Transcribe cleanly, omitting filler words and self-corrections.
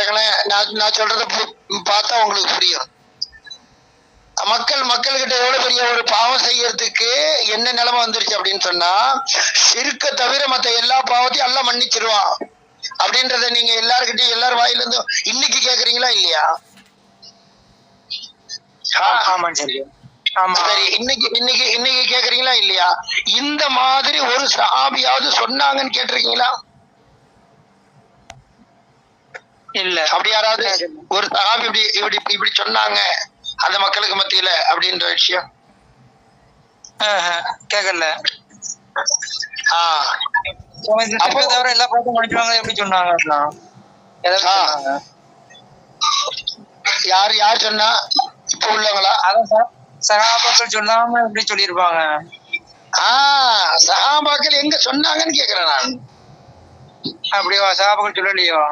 பாருங்களேன், நான் சொல்றத பார்த்தா உங்களுக்கு புரியும். மக்கள்கிட்ட எவ்வளவு பெரிய ஒரு பாவம் செய்யறதுக்கு என்ன நிலைமை வந்துருச்சு அப்படின்னு சொன்னா, ஷிர்க்க தவிர மத்த எல்லா பாவத்தையும் எல்லாம் மன்னிச்சிருவான் அப்படின்றத நீங்க எல்லாருக்கிட்டையும் எல்லார் வாயில இருந்து இன்னைக்கு கேக்குறீங்களா இல்லையா? சரி, இன்னைக்கு கேக்குறீங்களா இல்லையா? இந்த மாதிரி ஒரு சஹாபியாவது சொன்னாங்கன்னு கேட்டிருக்கீங்களா? இல்ல. அப்படி யாராவது ஒரு சஹாபி இப்படி இப்படி சொன்னாங்க அந்த மக்களுக்கு மத்தியில அப்படின்ற விஷயம் கேக்கல. தவிர எல்லா பாட்டும் முடிச்சுவாங்க எப்படி சொன்னாங்க? யார் சொன்னா? இப்ப உள்ளவங்களா? அதான் சகாபாக்கள் சொல்லாம எப்படி சொல்லிருப்பாங்க? சகாபாக்கள் எங்க சொன்னாங்கன்னு கேக்குறேன் நான். அப்படியா? சகாபாக்கள் சொல்லலையோ?